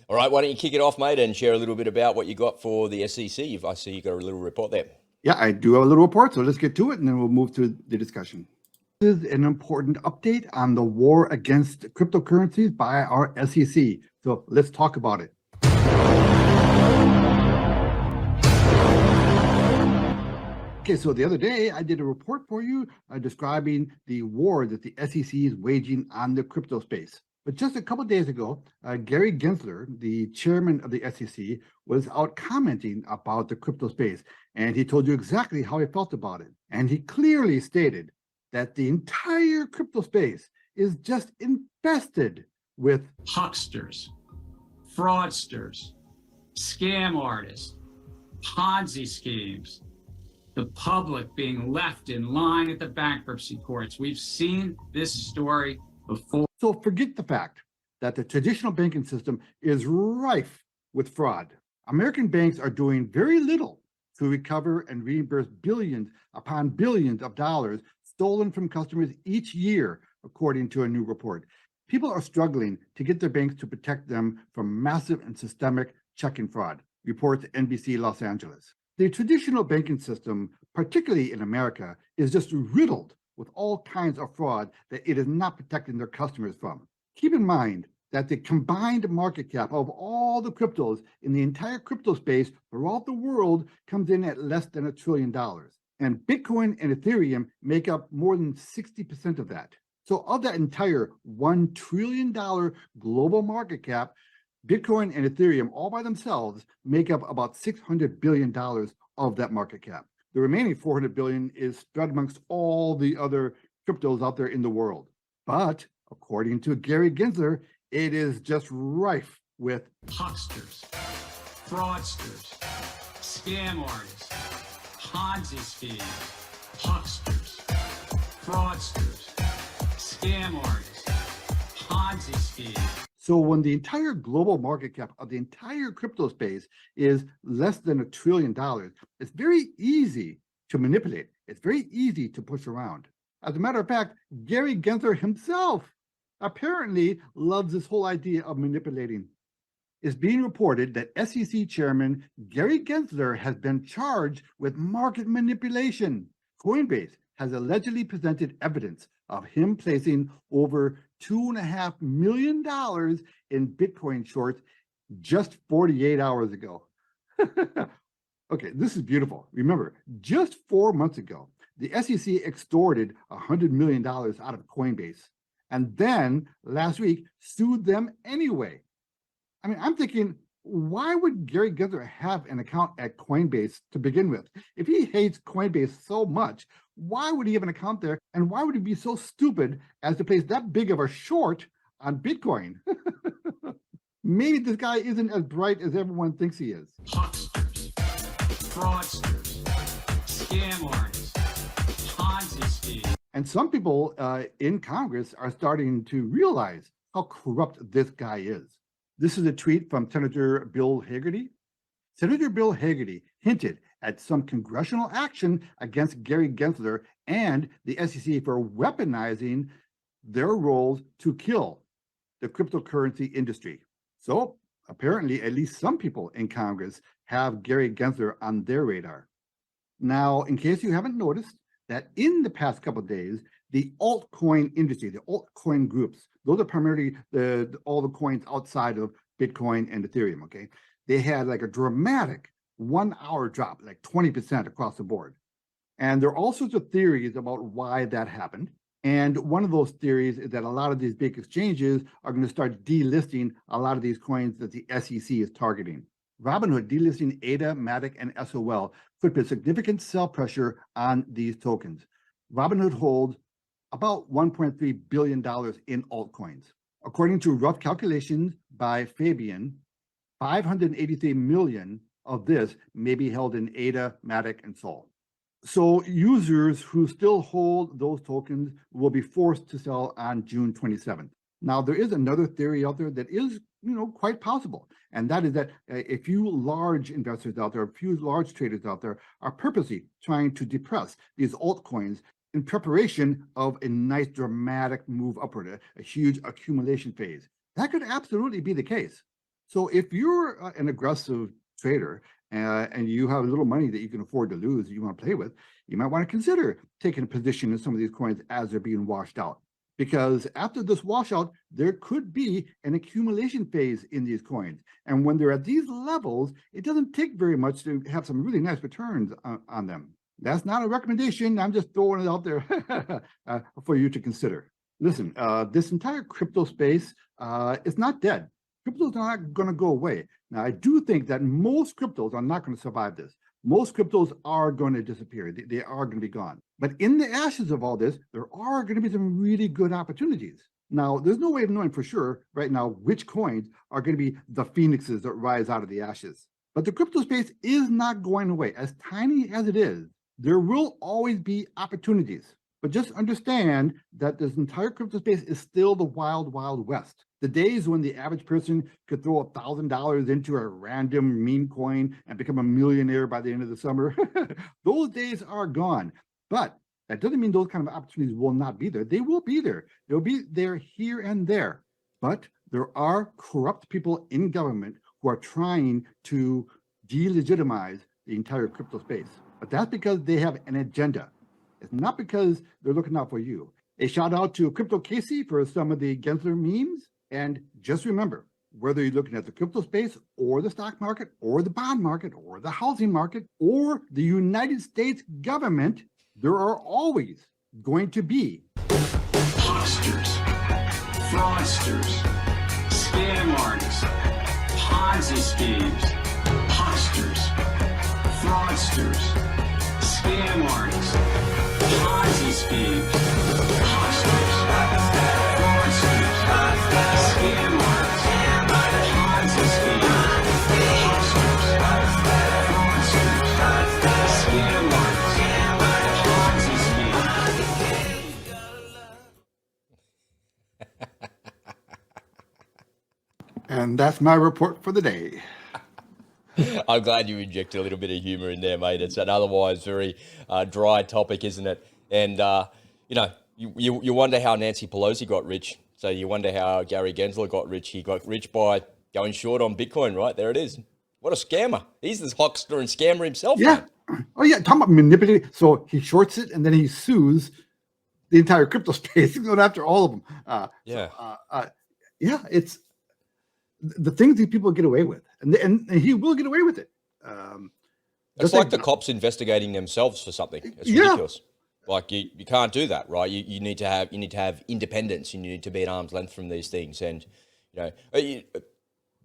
All right, why don't you kick it off, mate, and share a little bit about what you got for the SEC? I see you got a little report there. Yeah, I do have a little report, so let's get to it, and then we'll move to the discussion. This is an important update on the war against cryptocurrencies by our SEC. So let's talk about it. Okay, so the other day I did a report for you describing the war that the SEC is waging on the crypto space. But just a couple of days ago, Gary Gensler, the chairman of the SEC, was out commenting about the crypto space, and he told you exactly how he felt about it. And he clearly stated that the entire crypto space is just infested with hucksters, fraudsters, scam artists, Ponzi schemes, the public being left in line at the bankruptcy courts. We've seen this story before. So forget the fact that the traditional banking system is rife with fraud. American banks are doing very little to recover and reimburse billions upon billions of dollars stolen from customers each year, according to a new report. People are struggling to get their banks to protect them from massive and systemic checking fraud, reports NBC Los Angeles. The traditional banking system, particularly in America, is just riddled with all kinds of fraud that it is not protecting their customers from. Keep in mind that the combined market cap of all the cryptos in the entire crypto space throughout the world comes in at less than $1 trillion. And Bitcoin and Ethereum make up more than 60% of that. So of that entire $1 trillion global market cap, Bitcoin and Ethereum all by themselves make up about $600 billion of that market cap. The remaining $400 billion is spread amongst all the other cryptos out there in the world. But according to Gary Gensler, it is just rife with hucksters, fraudsters, scam artists, Ponzi schemes, hucksters, fraudsters, scam artists, Ponzi schemes. So when the entire global market cap of the entire crypto space is less than $1 trillion, it's very easy to manipulate. It's very easy to push around. As a matter of fact, Gary Gensler himself apparently loves this whole idea of manipulating. It's being reported that SEC Chairman Gary Gensler has been charged with market manipulation. Coinbase has allegedly presented evidence of him placing over $2.5 million in Bitcoin shorts just 48 hours ago. Okay, this is beautiful. Remember, just 4 months ago, the SEC extorted $100 million out of Coinbase, and then last week sued them anyway. I mean, I'm thinking, why would Gary Gensler have an account at Coinbase to begin with? If he hates Coinbase so much, why would he have an account there? And why would he be so stupid as to place that big of a short on Bitcoin? Maybe this guy isn't as bright as everyone thinks he is. Hucksters, fraudsters, scam artists, Ponzi schemes. And some people in Congress are starting to realize how corrupt this guy is. This is a tweet from Senator Bill Hagerty. Senator Bill Hagerty hinted at some congressional action against Gary Gensler and the SEC for weaponizing their roles to kill the cryptocurrency industry. So apparently, at least some people in Congress have Gary Gensler on their radar. Now, in case you haven't noticed, that in the past couple of days, the altcoin industry, the altcoin groups, those are primarily all the coins outside of Bitcoin and Ethereum, okay? They had like a dramatic 1 hour drop, like 20% across the board. And there are all sorts of theories about why that happened. And one of those theories is that a lot of these big exchanges are going to start delisting a lot of these coins that the SEC is targeting. Robinhood delisting ADA, Matic, and SOL could put significant sell pressure on these tokens. Robinhood holds about $1.3 billion in altcoins. According to rough calculations by Fabian, 583 million of this may be held in ADA, Matic, and Sol. So users who still hold those tokens will be forced to sell on June 27th. Now, there is another theory out there that is, quite possible. And that is that a few large investors out there, a few large traders out there are purposely trying to depress these altcoins in preparation of a nice dramatic move upward, a huge accumulation phase. That could absolutely be the case. So if you're an aggressive trader and you have a little money that you can afford to lose, you want to play with, you might want to consider taking a position in some of these coins as they're being washed out. Because after this washout, there could be an accumulation phase in these coins. And when they're at these levels, it doesn't take very much to have some really nice returns on them. That's not a recommendation. I'm just throwing it out there for you to consider. Listen, this entire crypto space is not dead. Crypto's not going to go away. Now, I do think that most cryptos are not going to survive this. Most cryptos are going to disappear. They are going to be gone. But in the ashes of all this, there are going to be some really good opportunities. Now, there's no way of knowing for sure right now which coins are going to be the phoenixes that rise out of the ashes. But the crypto space is not going away. As tiny as it is, there will always be opportunities. But just understand that this entire crypto space is still the wild, wild west. The days when the average person could throw $1,000 into a random meme coin and become a millionaire by the end of the summer, those days are gone. But that doesn't mean those kind of opportunities will not be there. They will be there. They'll be there here and there. But there are corrupt people in government who are trying to delegitimize the entire crypto space. But that's because they have an agenda. It's not because they're looking out for you. A shout out to Crypto Casey for some of the Gensler memes. And just remember, whether you're looking at the crypto space or the stock market or the bond market or the housing market or the United States government, there are always going to be Hucksters, fraudsters, scam artists, Ponzi schemes, hucksters, fraudsters, scam artists, Ponzi schemes, hucksters, fraudsters, scam artists, Ponzi schemes, hucksters, fraudsters, scam artists, Ponzi schemes. And that's my report for the day. I'm glad you injected a little bit of humor in there, mate. It's an otherwise very dry topic, isn't it? And, you wonder how Nancy Pelosi got rich. So you wonder how Gary Gensler got rich. He got rich by going short on Bitcoin, right? There it is. What a scammer. He's the huckster and scammer himself. Yeah. Man. Oh, yeah. Talking about manipulating. So he shorts it and then he sues the entire crypto space. He's going after all of them. It's the things these people get away with. And he will get away with it. It's like the cops investigating themselves for something. It's ridiculous. Like you can't do that, right? You need to have independence. You need to be at arm's length from these things. And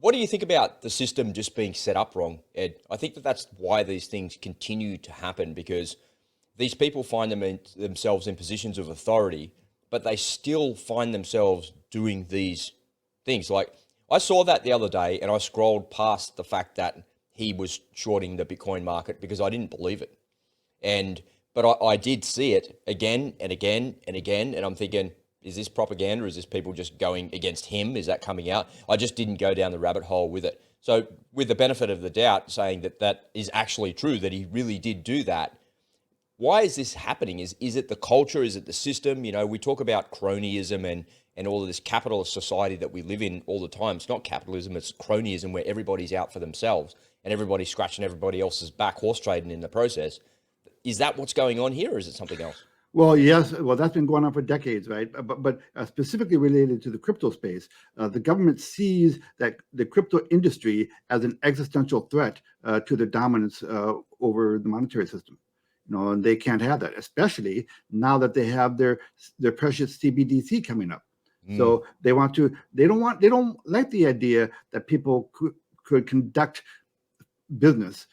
what do you think about the system just being set up wrong, Ed? I think that's why these things continue to happen, because these people find themselves in positions of authority, but they still find themselves doing these things. Like I saw that the other day, and I scrolled past the fact that he was shorting the Bitcoin market because I didn't believe it. But I did see it again and again and again, and I'm thinking, is this propaganda? Is this people just going against him? Is that coming out? I just didn't go down the rabbit hole with it. So with the benefit of the doubt, saying that is actually true, that he really did do that, why is this happening? Is it the culture? Is it the system? We talk about cronyism and all of this capitalist society that we live in all the time. It's not capitalism, it's cronyism, where everybody's out for themselves and everybody's scratching everybody else's back, horse trading in the process. Is that what's going on here, or is it something else? Well, yes. Well, that's been going on for decades, right? But specifically related to the crypto space, the government sees that the crypto industry as an existential threat to their dominance over the monetary system. And they can't have that, especially now that they have their precious CBDC coming up. So they don't like the idea that people could conduct business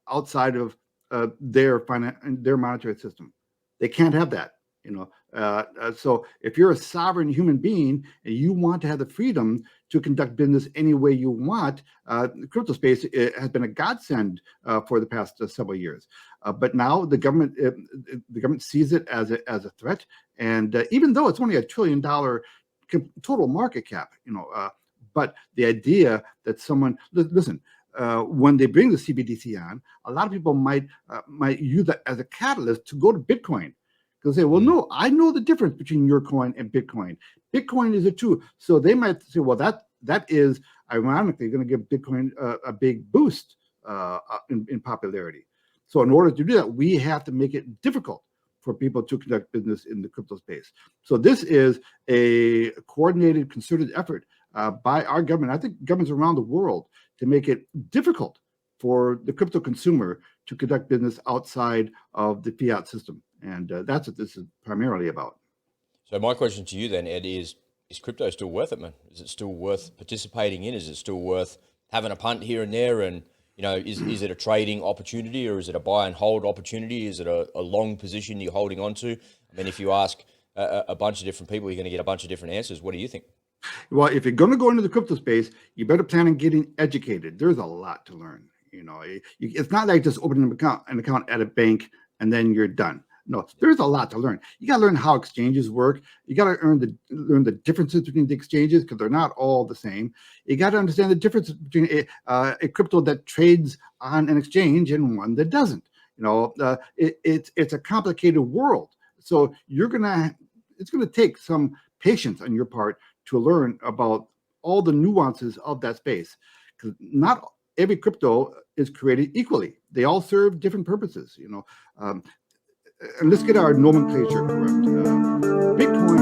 outside of their monetary system. They can't have that, So if you're a sovereign human being and you want to have the freedom to conduct business any way you want, the crypto space has been a godsend for the past several years. But now the government sees it as a threat, and even though it's only $1 trillion total market cap, but the idea that someone when they bring the CBDC on, a lot of people might use that as a catalyst to go to Bitcoin. Because they say, well, no, I know the difference between your coin and Bitcoin. Bitcoin is a tool. So they might say, well, that is ironically going to give Bitcoin a big boost in popularity. So in order to do that, we have to make it difficult for people to conduct business in the crypto space. So this is a coordinated, concerted effort by our government, I think governments around the world, to make it difficult for the crypto consumer to conduct business outside of the fiat system. And that's what this is primarily about. So my question to you then, Ed, is crypto still worth it, man? Is it still worth participating in? Is it still worth having a punt here and there? And, you know, is it a trading opportunity, or is it a buy and hold opportunity? Is it a long position you're holding on to? I mean, if you ask a bunch of different people, you're going to get a bunch of different answers. What do you think? Well, if you're going to go into the crypto space, you better plan on getting educated. There's a lot to learn. You know, it's not like just opening an account at a bank and then you're done. No, there's a lot to learn. You got to learn how exchanges work. You got to learn the differences between the exchanges, because they're not all the same. You got to understand the difference between a crypto that trades on an exchange and one that doesn't. You know, it's a complicated world. So it's gonna take some patience on your part to learn about all the nuances of that space, because not every crypto is created equally. They all serve different purposes. You know. And let's get our nomenclature correct. Bitcoin